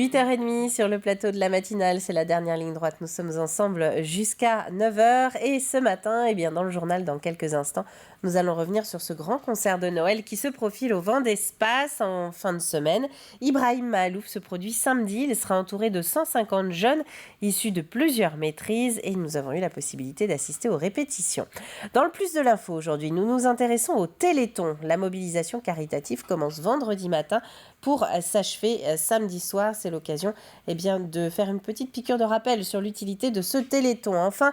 8h30 sur le plateau de la matinale, c'est la dernière ligne droite. Nous sommes ensemble jusqu'à 9h. Et ce matin, dans le journal, dans quelques instants, nous allons revenir sur ce grand concert de Noël qui se profile au Vent d'Espace en fin de semaine. Ibrahim Mahalouf se produit samedi. Il sera entouré de 150 jeunes issus de plusieurs maîtrises et nous avons eu la possibilité d'assister aux répétitions. Dans le plus de l'info aujourd'hui, nous nous intéressons au Téléthon. La mobilisation caritative commence vendredi matin pour s'achever samedi soir. C'est l'occasion de faire une petite piqûre de rappel sur l'utilité de ce Téléthon. Enfin,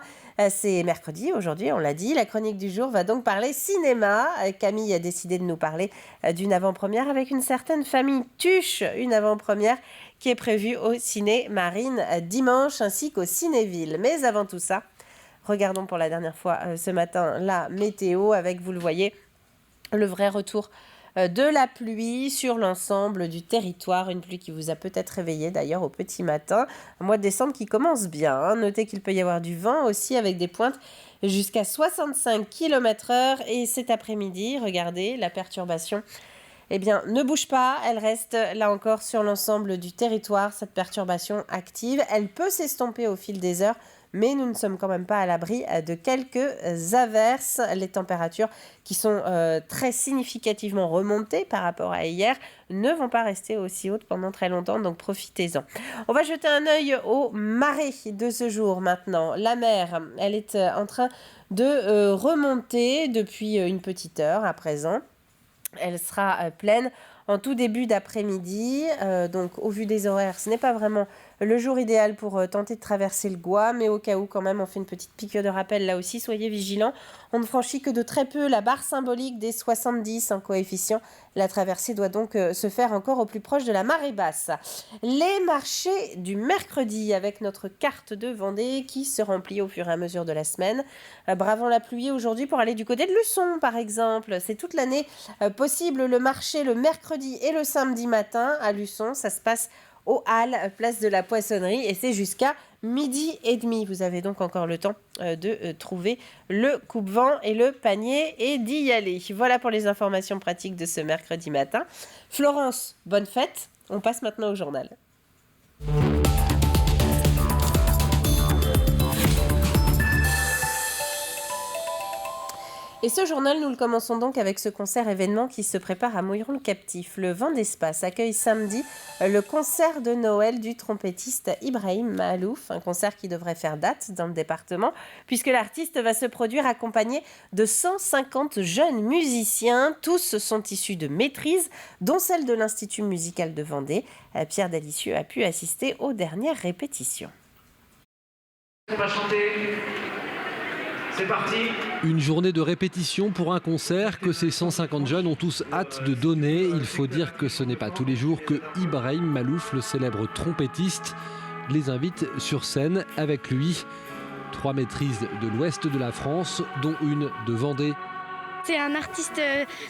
c'est mercredi aujourd'hui, on l'a dit. La chronique du jour va donc parler cinéma. Camille a décidé de nous parler d'une avant-première avec une certaine famille Tuche. Une avant-première qui est prévue au Ciné Marine dimanche ainsi qu'au Cinéville. Mais avant tout ça, regardons pour la dernière fois ce matin la météo avec, vous le voyez, le vrai retour de la pluie sur l'ensemble du territoire. Une pluie qui vous a peut-être réveillé d'ailleurs au petit matin. Un mois de décembre qui commence bien. Notez qu'il peut y avoir du vent aussi avec des pointes jusqu'à 65 km/h. Et cet après-midi, regardez, la perturbation ne bouge pas. Elle reste là encore sur l'ensemble du territoire. Cette perturbation active, elle peut s'estomper au fil des heures. Mais nous ne sommes quand même pas à l'abri de quelques averses. Les températures qui sont très significativement remontées par rapport à hier ne vont pas rester aussi hautes pendant très longtemps, donc profitez-en. On va jeter un œil aux marées de ce jour maintenant. La mer, elle est en train de remonter depuis une petite heure à présent. Elle sera pleine en tout début d'après-midi. Donc au vu des horaires, ce n'est pas vraiment le jour idéal pour tenter de traverser le Gois, mais au cas où quand même, on fait une petite piqûre de rappel là aussi, soyez vigilants. On ne franchit que de très peu la barre symbolique des 70 en coefficient. La traversée doit donc se faire encore au plus proche de la marée basse. Les marchés du mercredi avec notre carte de Vendée qui se remplit au fur et à mesure de la semaine. Bravons la pluie aujourd'hui pour aller du côté de Luçon par exemple. C'est toute l'année possible le marché le mercredi et le samedi matin à Luçon. Ça se passe aux Halles, place de la Poissonnerie, et c'est jusqu'à 12h30. Vous avez donc encore le temps de trouver le coupe-vent et le panier et d'y aller. Voilà pour les informations pratiques de ce mercredi matin. Florence, bonne fête. On passe maintenant au journal. Et ce journal, nous le commençons donc avec ce concert événement qui se prépare à Mouilleron-le-Captif. Le Vent d'Espace accueille samedi le concert de Noël du trompettiste Ibrahim Mahalouf, un concert qui devrait faire date dans le département, puisque l'artiste va se produire accompagné de 150 jeunes musiciens. Tous sont issus de maîtrises, dont celle de l'Institut musical de Vendée. Pierre Dalicieux a pu assister aux dernières répétitions. On va chanter. C'est parti. Une journée de répétition pour un concert que ces 150 jeunes ont tous hâte de donner. Il faut dire que ce n'est pas tous les jours que Ibrahim Mahalouf, le célèbre trompettiste, les invite sur scène avec lui. 3 maîtrises de l'ouest de la France, dont une de Vendée. C'est un artiste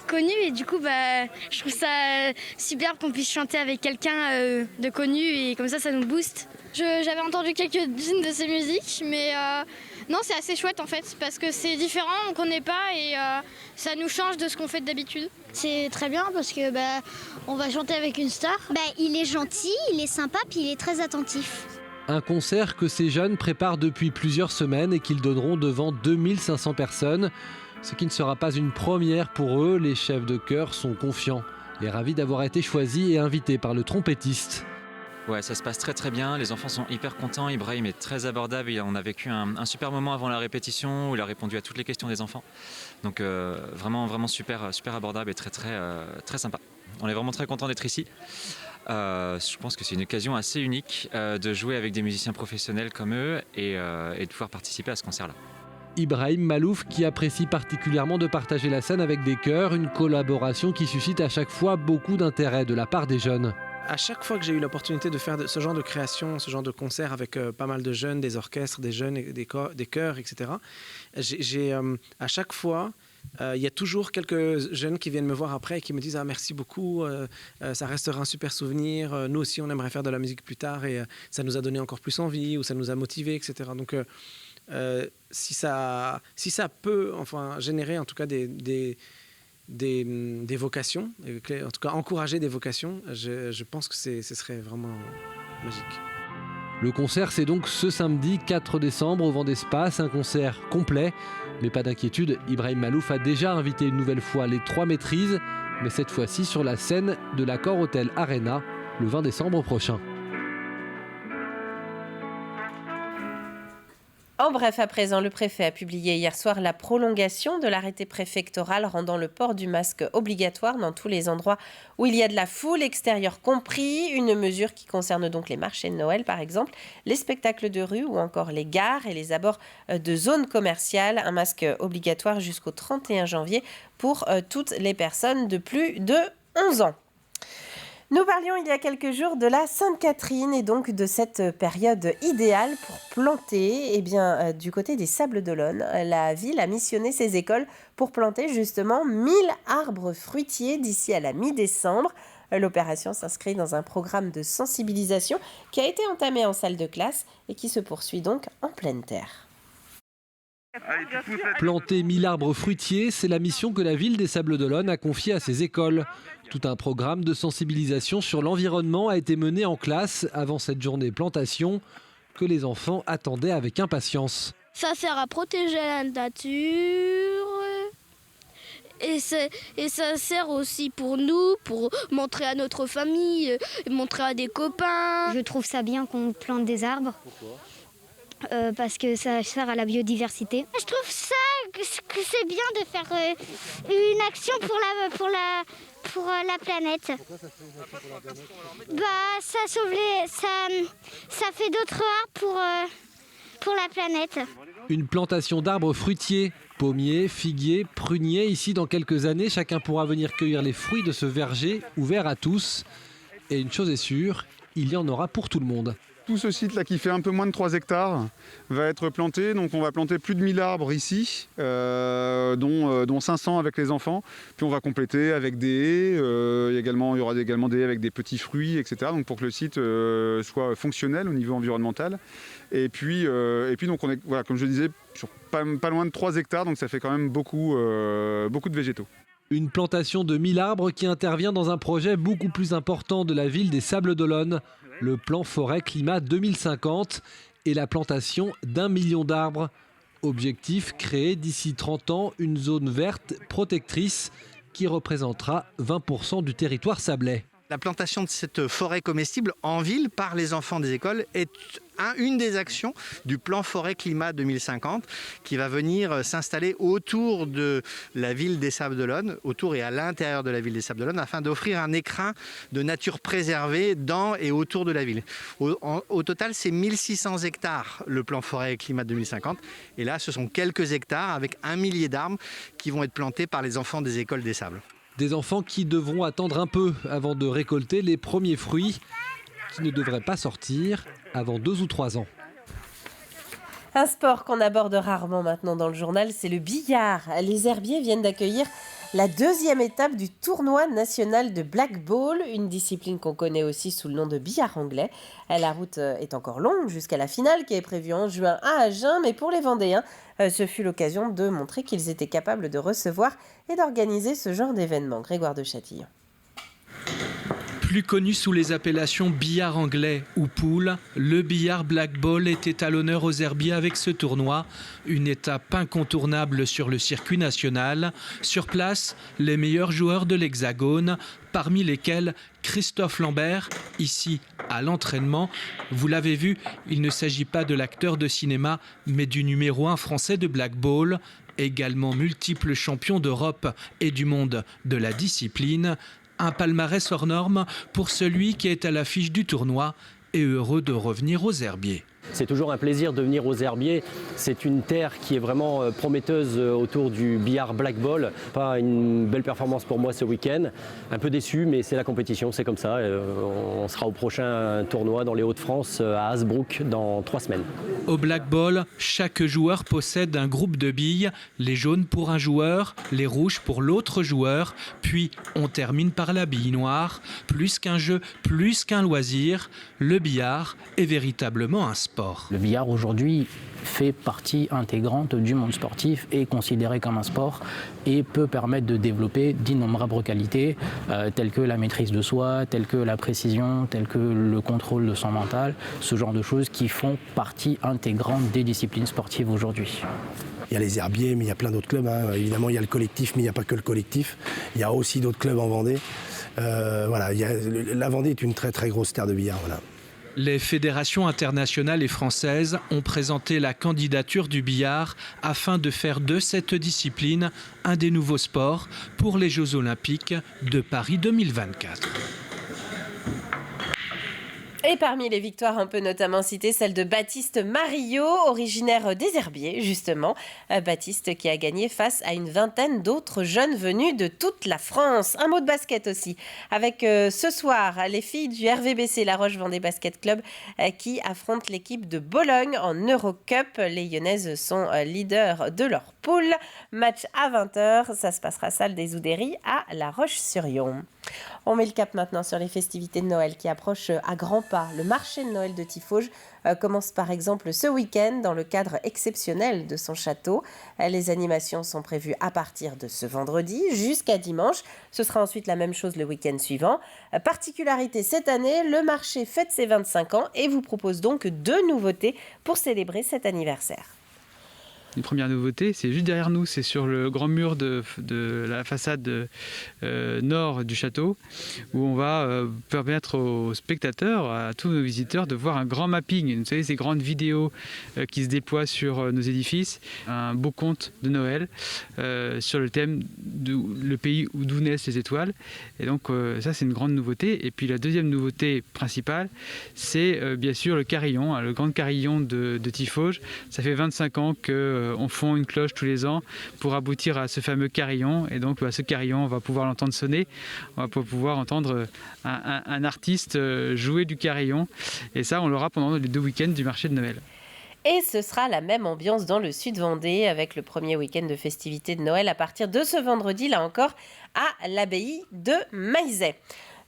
connu et du coup je trouve ça super qu'on puisse chanter avec quelqu'un de connu et comme ça nous booste. J'avais entendu quelques-unes de ses musiques mais non, c'est assez chouette en fait parce que c'est différent, on ne connaît pas et ça nous change de ce qu'on fait d'habitude. C'est très bien parce que on va chanter avec une star. Il est gentil, il est sympa puis il est très attentif. Un concert que ces jeunes préparent depuis plusieurs semaines et qu'ils donneront devant 2500 personnes. Ce qui ne sera pas une première pour eux, les chefs de chœur sont confiants et ravis d'avoir été choisis et invités par le trompettiste. Ouais, ça se passe très très bien, les enfants sont hyper contents, Ibrahim est très abordable, on a vécu un super moment avant la répétition où il a répondu à toutes les questions des enfants. Donc vraiment super abordable et très sympa. On est vraiment très contents d'être ici. Je pense que c'est une occasion assez unique de jouer avec des musiciens professionnels comme eux et de pouvoir participer à ce concert-là. Ibrahim Mahalouf qui apprécie particulièrement de partager la scène avec des chœurs, une collaboration qui suscite à chaque fois beaucoup d'intérêt de la part des jeunes. À chaque fois que j'ai eu l'opportunité de faire ce genre de création, ce genre de concert avec pas mal de jeunes, des orchestres, des jeunes, des chœurs, etc., à chaque fois, il y a toujours quelques jeunes qui viennent me voir après et qui me disent « Ah, merci beaucoup, ça restera un super souvenir. Nous aussi, on aimerait faire de la musique plus tard et ça nous a donné encore plus envie ou ça nous a motivés, etc. » Donc, si ça peut générer en tout cas des des vocations, en tout cas encourager des vocations, je pense que ce serait vraiment magique. Le concert, c'est donc ce samedi 4 décembre au Vent d'Espace, un concert complet. Mais pas d'inquiétude, Ibrahim Malouf a déjà invité une nouvelle fois les 3 maîtrises, mais cette fois-ci sur la scène de l'Accor Hotel Arena, le 20 décembre prochain. En bref, à présent, le préfet a publié hier soir la prolongation de l'arrêté préfectoral rendant le port du masque obligatoire dans tous les endroits où il y a de la foule, extérieure compris. Une mesure qui concerne donc les marchés de Noël, par exemple, les spectacles de rue ou encore les gares et les abords de zones commerciales. Un masque obligatoire jusqu'au 31 janvier pour toutes les personnes de plus de 11 ans. Nous parlions il y a quelques jours de la Sainte-Catherine et donc de cette période idéale pour planter. Du côté des Sables-d'Olonne, la ville a missionné ses écoles pour planter justement 1000 arbres fruitiers d'ici à la mi-décembre. L'opération s'inscrit dans un programme de sensibilisation qui a été entamé en salle de classe et qui se poursuit donc en pleine terre. Planter 1000 arbres fruitiers, c'est la mission que la ville des Sables-d'Olonne a confiée à ses écoles. Tout un programme de sensibilisation sur l'environnement a été mené en classe avant cette journée plantation que les enfants attendaient avec impatience. Ça sert à protéger la nature et ça sert aussi pour nous, pour montrer à notre famille, montrer à des copains. Je trouve ça bien qu'on plante des arbres. Pourquoi ? Parce que ça sert à la biodiversité. Je trouve ça que c'est bien de faire une action pour la planète. Ça sauve ça fait d'autres arbres pour la planète. Une plantation d'arbres fruitiers, pommiers, figuiers, pruniers. Ici, dans quelques années, chacun pourra venir cueillir les fruits de ce verger ouvert à tous. Et une chose est sûre, il y en aura pour tout le monde. Tout ce site-là qui fait un peu moins de 3 hectares va être planté. Donc on va planter plus de 1000 arbres ici, dont 500 avec les enfants. Puis on va compléter avec des haies. Il y aura également des haies avec des petits fruits, etc. Donc pour que le site soit fonctionnel au niveau environnemental. Et puis donc on est, voilà, comme je disais, sur pas loin de 3 hectares. Donc ça fait quand même beaucoup de végétaux. Une plantation de 1000 arbres qui intervient dans un projet beaucoup plus important de la ville des Sables-d'Olonne. Le plan forêt-climat 2050 et la plantation d'1 million d'arbres. Objectif, créer d'ici 30 ans une zone verte protectrice qui représentera 20% du territoire sablais. La plantation de cette forêt comestible en ville par les enfants des écoles est une des actions du plan forêt-climat 2050 qui va venir s'installer autour de la ville des Sables-d'Olonne, autour et à l'intérieur de la ville des Sables-d'Olonne, afin d'offrir un écrin de nature préservée dans et autour de la ville. Au total, c'est 1600 hectares le plan forêt-climat 2050. Et là, ce sont quelques hectares avec 1 millier d'arbres qui vont être plantés par les enfants des écoles des Sables. Des enfants qui devront attendre un peu avant de récolter les premiers fruits qui ne devraient pas sortir avant 2 ou 3 ans. Un sport qu'on aborde rarement maintenant dans le journal, c'est le billard. Les herbiers viennent d'accueillir la 2e étape du tournoi national de Black Ball, une discipline qu'on connaît aussi sous le nom de billard anglais. La route est encore longue jusqu'à la finale qui est prévue en juin à Agen, mais pour les Vendéens, ce fut l'occasion de montrer qu'ils étaient capables de recevoir et d'organiser ce genre d'événement. Grégoire de Châtillon. Plus connu sous les appellations billard anglais ou pool, le billard Black Ball était à l'honneur aux herbiers avec ce tournoi, une étape incontournable sur le circuit national. Sur place, les meilleurs joueurs de l'Hexagone, parmi lesquels Christophe Lambert, ici à l'entraînement. Vous l'avez vu, il ne s'agit pas de l'acteur de cinéma, mais du numéro 1 français de Black Ball, également multiple champion d'Europe et du monde de la discipline. Un palmarès hors norme pour celui qui est à l'affiche du tournoi et heureux de revenir aux herbiers. C'est toujours un plaisir de venir aux herbiers. C'est une terre qui est vraiment prometteuse autour du billard Black Ball. Pas une belle performance pour moi ce week-end. Un peu déçu, mais c'est la compétition, c'est comme ça. On sera au prochain tournoi dans les Hauts-de-France à Hasbrook dans 3 semaines. Au Black Ball, chaque joueur possède un groupe de billes. Les jaunes pour un joueur, les rouges pour l'autre joueur. Puis on termine par la bille noire. Plus qu'un jeu, plus qu'un loisir, le billard est véritablement un sport. sport. Le billard aujourd'hui fait partie intégrante du monde sportif, est considéré comme un sport et peut permettre de développer d'innombrables qualités telles que la maîtrise de soi, telles que la précision, telles que le contrôle de son mental, ce genre de choses qui font partie intégrante des disciplines sportives aujourd'hui. Il y a les herbiers, mais il y a plein d'autres clubs. Évidemment, il y a le collectif, mais il n'y a pas que le collectif. Il y a aussi d'autres clubs en Vendée. La Vendée est une très très grosse terre de billard. Voilà. Les fédérations internationales et françaises ont présenté la candidature du billard afin de faire de cette discipline un des nouveaux sports pour les Jeux Olympiques de Paris 2024. Et parmi les victoires, on peut notamment citer celle de Baptiste Marillo, originaire des Herbiers, justement. Baptiste qui a gagné face à une vingtaine d'autres jeunes venus de toute la France. Un mot de basket aussi, avec ce soir les filles du RVBC, La Roche-Vendée Basket Club, qui affrontent l'équipe de Bologne en Eurocup. Les Lyonnaises sont leaders de leur poule. Match à 20h, ça se passera salle des Oudéries à La Roche-sur-Yon. On met le cap maintenant sur les festivités de Noël qui approchent à grands pas. Le marché de Noël de Tiffauges commence par exemple ce week-end dans le cadre exceptionnel de son château. Les animations sont prévues à partir de ce vendredi jusqu'à dimanche. Ce sera ensuite la même chose le week-end suivant. Particularité cette année, le marché fête ses 25 ans et vous propose donc 2 nouveautés pour célébrer cet anniversaire. Une première nouveauté, c'est juste derrière nous, c'est sur le grand mur de la façade nord du château, où on va permettre aux spectateurs, à tous nos visiteurs, de voir un grand mapping. Vous savez, ces grandes vidéos qui se déploient sur nos édifices, un beau conte de Noël sur le thème le pays d'où naissent les étoiles. Et donc ça, c'est une grande nouveauté. Et puis la deuxième nouveauté principale, c'est bien sûr le carillon, le grand carillon de Tiffauges. Ça fait 25 ans qu'on fond une cloche tous les ans pour aboutir à ce fameux carillon. Et donc ce carillon, on va pouvoir l'entendre sonner, on va pouvoir entendre un artiste jouer du carillon. Et ça, on l'aura pendant les 2 week-ends du marché de Noël. Et ce sera la même ambiance dans le sud Vendée avec le premier week-end de festivités de Noël à partir de ce vendredi, là encore, à l'abbaye de Maizet.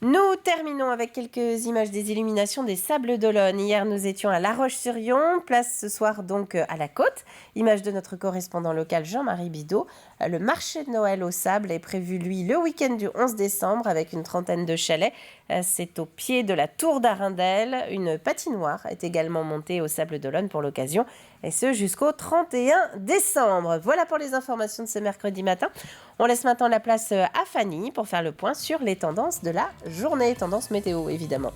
Nous terminons avec quelques images des illuminations des Sables d'Olonne. Hier, nous étions à La Roche-sur-Yon, place ce soir donc à la Côte. Image de notre correspondant local Jean-Marie Bidot. Le marché de Noël aux Sables est prévu, lui, le week-end du 11 décembre avec une trentaine de chalets. C'est au pied de la tour d'Arundel. Une patinoire est également montée aux Sables d'Olonne pour l'occasion, et ce jusqu'au 31 décembre. Voilà pour les informations de ce mercredi matin. On laisse maintenant la place à Fanny pour faire le point sur les tendances de la journée, tendances météo évidemment.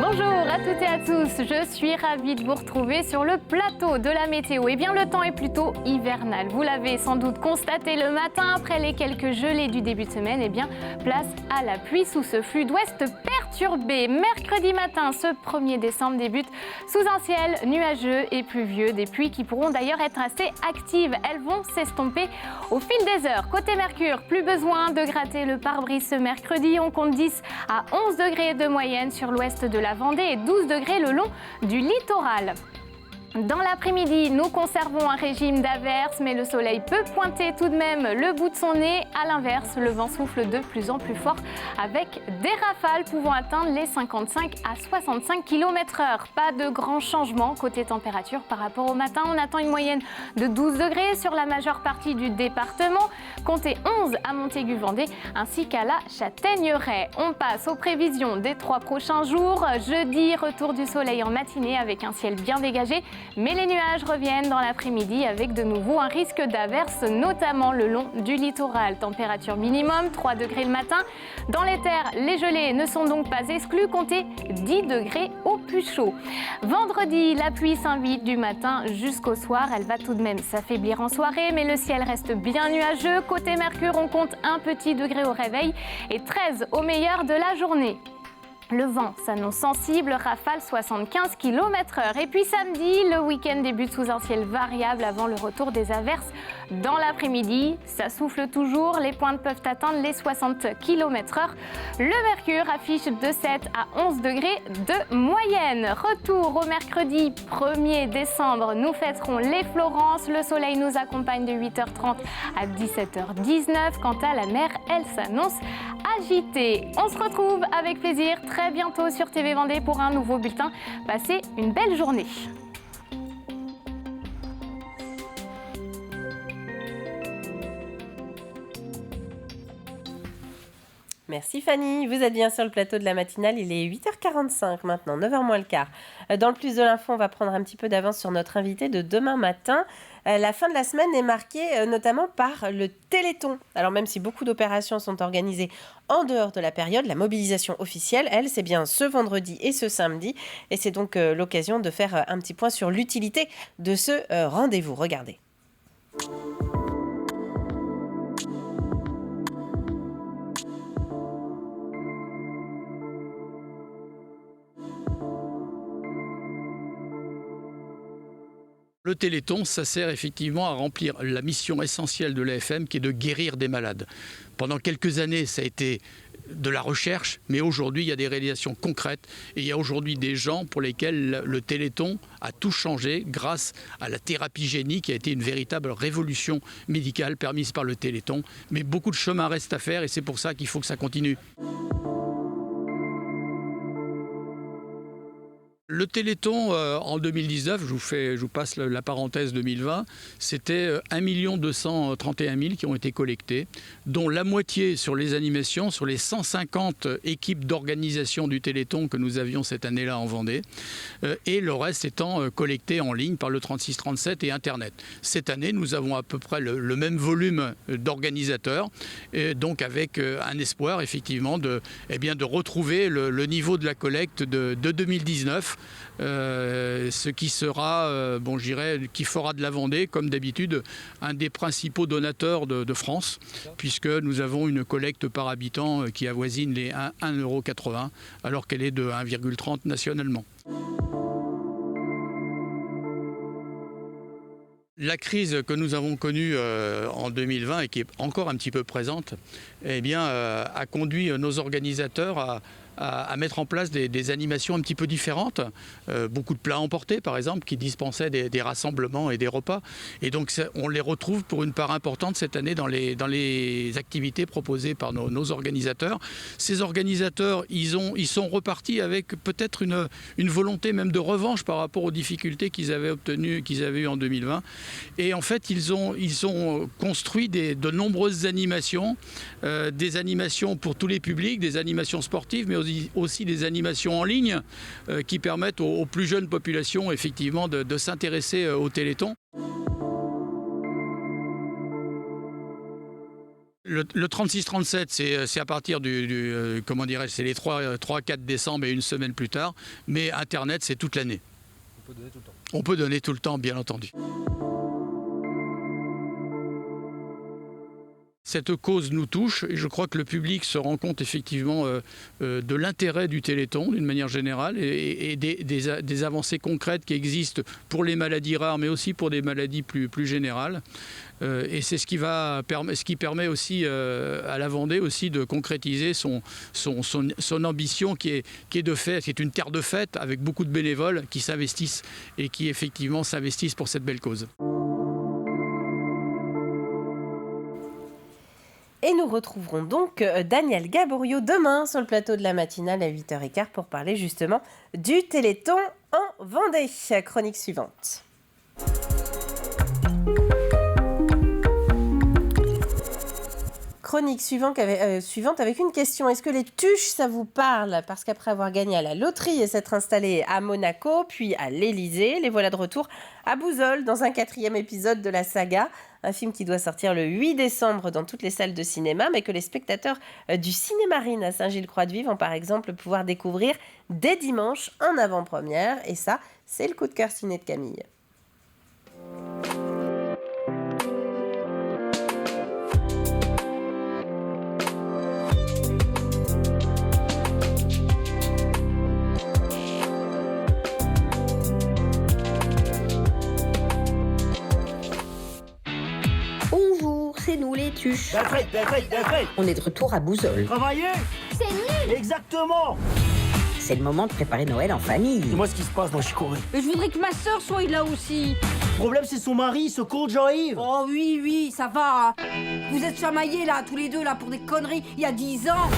Bonjour à toutes et à tous, je suis ravie de vous retrouver sur le plateau de la météo. Eh bien, le temps est plutôt hivernal. Vous l'avez sans doute constaté le matin, après les quelques gelées du début de semaine, eh bien, place à la pluie sous ce flux d'ouest perturbé. Mercredi matin, ce 1er décembre débute sous un ciel nuageux et pluvieux. Des pluies qui pourront d'ailleurs être assez actives. Elles vont s'estomper au fil des heures. Côté Mercure, plus besoin de gratter le pare-brise ce mercredi. On compte 10 à 11 degrés de moyenne sur l'ouest de la Vendée et 12 degrés le long du littoral. Dans l'après-midi, nous conservons un régime d'averses, mais le soleil peut pointer tout de même le bout de son nez. À l'inverse, le vent souffle de plus en plus fort avec des rafales pouvant atteindre les 55 à 65 km/h. Pas de grands changements côté température par rapport au matin. On attend une moyenne de 12 degrés sur la majeure partie du département. Comptez 11 à Montaigu-Vendée ainsi qu'à la Châtaigneraie. On passe aux prévisions des 3 prochains jours. Jeudi, retour du soleil en matinée avec un ciel bien dégagé. Mais les nuages reviennent dans l'après-midi avec de nouveau un risque d'averse, notamment le long du littoral. Température minimum 3 degrés le matin. Dans les terres, les gelées ne sont donc pas exclues. Comptez 10 degrés au plus chaud. Vendredi, la pluie s'invite du matin jusqu'au soir. Elle va tout de même s'affaiblir en soirée, mais le ciel reste bien nuageux. Côté Mercure, on compte un petit degré au réveil et 13 au meilleur de la journée. Le vent s'annonce sensible, rafale 75 km/h. Et puis samedi, le week-end débute sous un ciel variable avant le retour des averses dans l'après-midi. Ça souffle toujours, les pointes peuvent atteindre les 60 km/h. Le mercure affiche de 7 à 11 degrés de moyenne. Retour au mercredi 1er décembre, nous fêterons les Florences. Le soleil nous accompagne de 8h30 à 17h19. Quant à la mer, elle s'annonce agitée. On se retrouve avec plaisir très bientôt sur TV Vendée pour un nouveau bulletin. Passez une belle journée. Merci Fanny, vous êtes bien sur le plateau de la matinale, il est 8h45 maintenant, 9h moins le quart. Dans le plus de l'info, on va prendre un petit peu d'avance sur notre invité de demain matin. La fin de la semaine est marquée notamment par le Téléthon. Alors même si beaucoup d'opérations sont organisées en dehors de la période, la mobilisation officielle, elle, c'est bien ce vendredi et ce samedi. Et c'est donc l'occasion de faire un petit point sur l'utilité de ce rendez-vous. Regardez. Le Téléthon, ça sert effectivement à remplir la mission essentielle de l'AFM qui est de guérir des malades. Pendant quelques années, ça a été de la recherche, mais aujourd'hui, il y a des réalisations concrètes et il y a aujourd'hui des gens pour lesquels le Téléthon a tout changé grâce à la thérapie génique qui a été une véritable révolution médicale permise par le Téléthon. Mais beaucoup de chemin reste à faire et c'est pour ça qu'il faut que ça continue. Le Téléthon en 2019, je vous passe la parenthèse 2020, c'était 1 231 000 qui ont été collectés, dont la moitié sur les animations, sur les 150 équipes d'organisation du Téléthon que nous avions cette année-là en Vendée, et le reste étant collecté en ligne par le 3637 et Internet. Cette année, nous avons à peu près le même volume d'organisateurs, donc avec un espoir effectivement de retrouver le niveau de la collecte de 2019. Ce qui sera, qui fera de la Vendée, comme d'habitude, un des principaux donateurs de France, puisque nous avons une collecte par habitant qui avoisine les 1,80 €, alors qu'elle est de 1,30 € nationalement. La crise que nous avons connue en 2020 et qui est encore un petit peu présente, a conduit nos organisateurs à mettre en place des animations un petit peu différentes. Beaucoup de plats emportés, par exemple, qui dispensaient des rassemblements et des repas. Et donc, on les retrouve pour une part importante cette année dans les activités proposées par nos organisateurs. Ces organisateurs, ils sont repartis avec peut-être une volonté même de revanche par rapport aux difficultés qu'ils avaient eues en 2020. Et en fait, ils ont construit de nombreuses animations, des animations pour tous les publics, des animations sportives, mais aussi des animations en ligne qui permettent aux plus jeunes populations effectivement de s'intéresser au Téléthon. Le 36-37, c'est à partir c'est les 3-4 décembre et une semaine plus tard, mais Internet, c'est toute l'année. On peut donner tout le temps. On peut donner tout le temps, bien entendu. Cette cause nous touche et je crois que le public se rend compte effectivement de l'intérêt du Téléthon d'une manière générale et des avancées concrètes qui existent pour les maladies rares mais aussi pour des maladies plus générales. Et c'est ce qui permet aussi à la Vendée aussi de concrétiser son ambition qui est de faire, qui est une terre de fête avec beaucoup de bénévoles qui s'investissent et qui effectivement s'investissent pour cette belle cause. Et nous retrouverons donc Daniel Gaborio demain sur le plateau de la matinale à 8h15 pour parler justement du Téléthon en Vendée. Chronique suivante. Chronique suivante avec une question. Est-ce que les tuches, ça vous parle ? Parce qu'après avoir gagné à la loterie et s'être installé à Monaco, puis à l'Élysée, les voilà de retour à Bouzolles dans un 4e épisode de la saga. Un film qui doit sortir le 8 décembre dans toutes les salles de cinéma, mais que les spectateurs du Cinémarine à Saint-Gilles-Croix-de-Vie vont par exemple pouvoir découvrir dès dimanche en avant-première. Et ça, c'est le coup de cœur ciné de Camille. Bien fait, bien fait, bien fait. On est de retour à Bouzol. Travailler. C'est nul. Exactement. C'est le moment de préparer Noël en famille. Dis-moi ce qui se passe dans Chicorée. Je voudrais que ma sœur soit là aussi. Le problème, c'est son mari, ce con de Jean-Yves. Oh oui, ça va. Vous êtes chamaillés là, tous les deux là, pour des conneries, il y a 10 ans.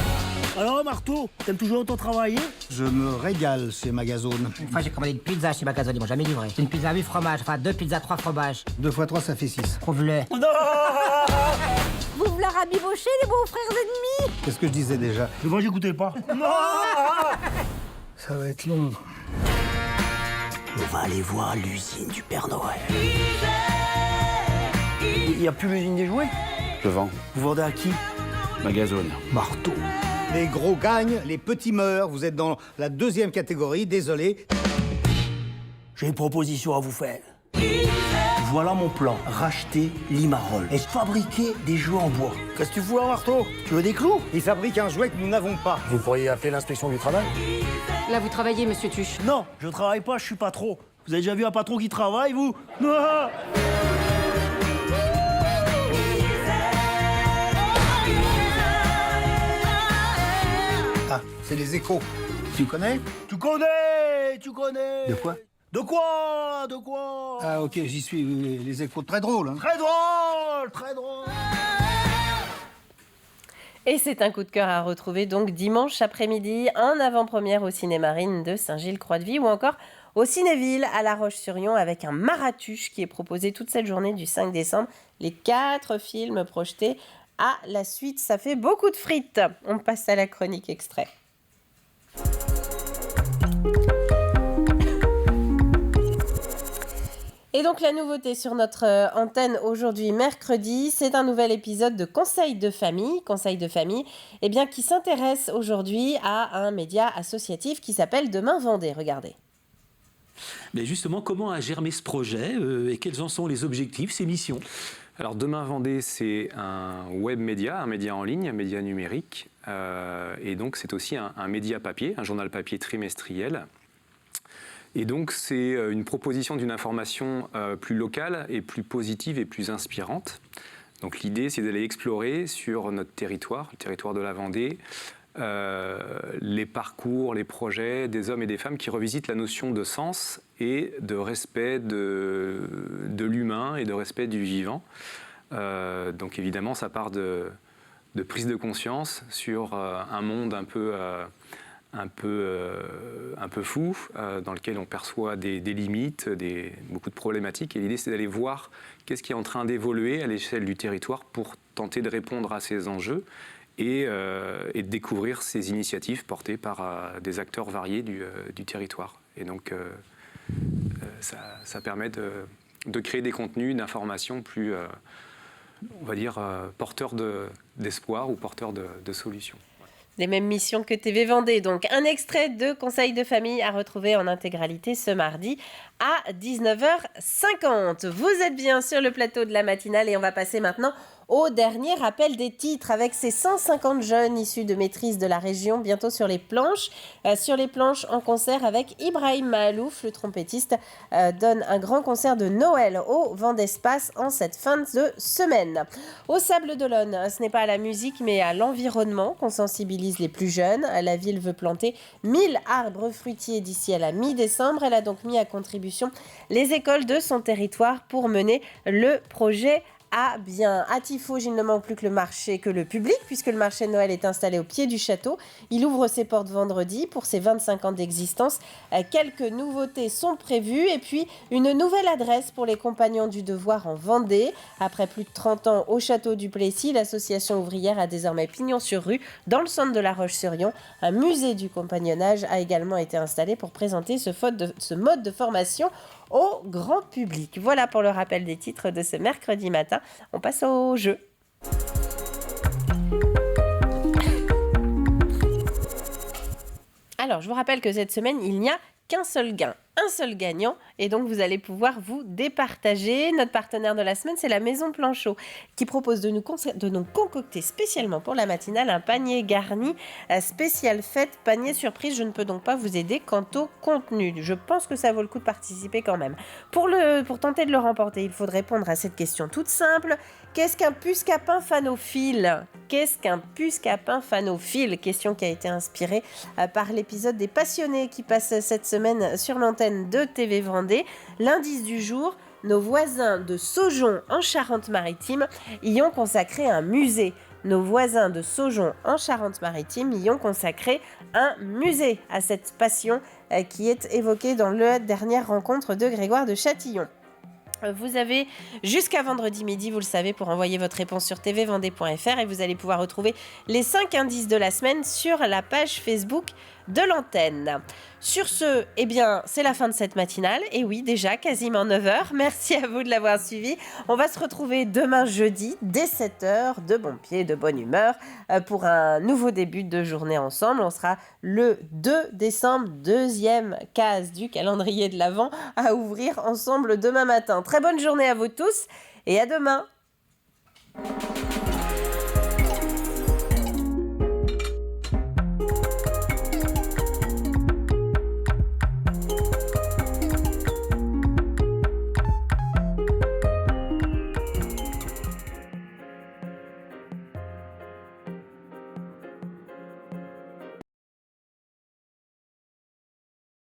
Alors, Marteau, t'aimes toujours autant travailler? Je me régale chez Magazone. Une fois, j'ai commandé une pizza chez Magazone, ils m'ont jamais livré. C'est une pizza à 8 fromages, enfin 2 pizzas 3 fromages. 2 x 3, ça fait 6. Prouve-le. Non. Vous vous la rabibochez, les beaux frères ennemis. Qu'est-ce que je disais déjà? Moi, j'écoutais pas. Non. Ça va être long. On va aller voir l'usine du Père Noël. Il n'y a plus l'usine des jouets? Je vends. Vous vendez à qui? Magazone. Marteau. Les gros gagnent, les petits meurent. Vous êtes dans la 2e catégorie, désolé. J'ai une proposition à vous faire. Voilà mon plan. Racheter Limaroll et fabriquer des jouets en bois. Qu'est-ce que tu fous là, Marteau? Tu veux des clous? Ils fabriquent un jouet que nous n'avons pas. Vous pourriez appeler l'inspection du travail. Là, vous travaillez, monsieur Tuche. Non, je travaille pas, je suis patron. Vous avez déjà vu un patron qui travaille, vous? Ah. Ah, c'est les Échos. Tu connais? Tu connais? Tu connais? De quoi? De quoi? De quoi? Ah ok, j'y suis. Les Échos, très drôles. Hein. Très drôle, très drôle. Et c'est un coup de cœur à retrouver donc dimanche après-midi en avant-première au Cinémarine de Saint-Gilles-Croix-de-Vie ou encore au Cinéville à La Roche-sur-Yon avec un Maratuche qui est proposé toute cette journée du 5 décembre. Les 4 films projetés à la suite, ça fait beaucoup de frites. On passe à la chronique extrait. Et donc la nouveauté sur notre antenne aujourd'hui, mercredi, c'est un nouvel épisode de Conseil de famille. Conseil de famille, eh bien, qui s'intéresse aujourd'hui à un média associatif qui s'appelle Demain Vendée. Regardez. Mais justement, comment a germé ce projet et quels en sont les objectifs, ses missions? Alors Demain Vendée, c'est un web média, un média en ligne, un média numérique. Et donc c'est aussi un média papier, un journal papier trimestriel. Et donc c'est une proposition d'une information plus locale et plus positive et plus inspirante. Donc l'idée, c'est d'aller explorer sur notre territoire, le territoire de la Vendée, les parcours, les projets des hommes et des femmes qui revisitent la notion de sens et de respect de l'humain et de respect du vivant. Donc évidemment, ça part de prise de conscience sur un monde un peu fou, dans lequel on perçoit des limites, beaucoup de problématiques. Et l'idée, c'est d'aller voir qu'est-ce qui est en train d'évoluer à l'échelle du territoire pour tenter de répondre à ces enjeux et de découvrir ces initiatives portées par des acteurs variés du territoire. Et donc, ça permet de créer des contenus d'information plus, on va dire, porteurs d'espoir ou porteurs de solutions. Les mêmes missions que TV Vendée. Donc, un extrait de Conseil de famille à retrouver en intégralité ce mardi à 19h50. Vous êtes bien sur le plateau de la matinale et on va passer maintenant au dernier rappel des titres avec ces 150 jeunes issus de maîtrise de la région bientôt sur les planches. Sur les planches en concert avec Ibrahim Mahalouf, le trompettiste, donne un grand concert de Noël au Vent d'Espace en cette fin de semaine. Au Sable d'Olonne, ce n'est pas à la musique mais à l'environnement qu'on sensibilise les plus jeunes. La ville veut planter 1000 arbres fruitiers d'ici à la mi-décembre. Elle a donc mis à contribution les écoles de son territoire pour mener le projet à bien. À Tifaux, il ne manque plus que le public, puisque le marché de Noël est installé au pied du château. Il ouvre ses portes vendredi pour ses 25 ans d'existence. Quelques nouveautés sont prévues et puis une nouvelle adresse pour les compagnons du devoir en Vendée. Après plus de 30 ans au château du Plessis, l'association ouvrière a désormais pignon sur rue dans le centre de La Roche-sur-Yon. Un musée du compagnonnage a également été installé pour présenter ce mode de formation au grand public. Voilà pour le rappel des titres de ce mercredi matin. On passe au jeu. Alors, je vous rappelle que cette semaine, il n'y a qu'un seul gain, un seul gagnant, et donc vous allez pouvoir vous départager. Notre partenaire de la semaine, c'est la Maison Planchot, qui propose de nous concocter spécialement pour la matinale un panier garni spécial fête, panier surprise. Je ne peux donc pas vous aider quant au contenu. Je pense que ça vaut le coup de participer quand même. Pour tenter de le remporter, il faut répondre à cette question toute simple. Qu'est-ce qu'un puce-capin phanophile ? Qu'est-ce qu'un puce-capin phanophile ? Question qui a été inspirée par l'épisode des Passionnés qui passe cette semaine sur l'antenne de TV Vendée. L'indice du jour, nos voisins de Saujon en Charente-Maritime y ont consacré un musée. Nos voisins de Saujon en Charente-Maritime y ont consacré un musée à cette passion qui est évoquée dans la dernière rencontre de Grégoire de Châtillon. Vous avez jusqu'à vendredi midi, vous le savez, pour envoyer votre réponse sur tvvendée.fr et vous allez pouvoir retrouver les 5 indices de la semaine sur la page Facebook de l'antenne. Sur ce, eh bien, c'est la fin de cette matinale. Et oui, déjà, quasiment 9h. Merci à vous de l'avoir suivi. On va se retrouver demain jeudi, dès 7h, de bon pied, de bonne humeur, pour un nouveau début de journée ensemble. On sera le 2 décembre, deuxième case du calendrier de l'Avent à ouvrir ensemble demain matin. Très bonne journée à vous tous et à demain.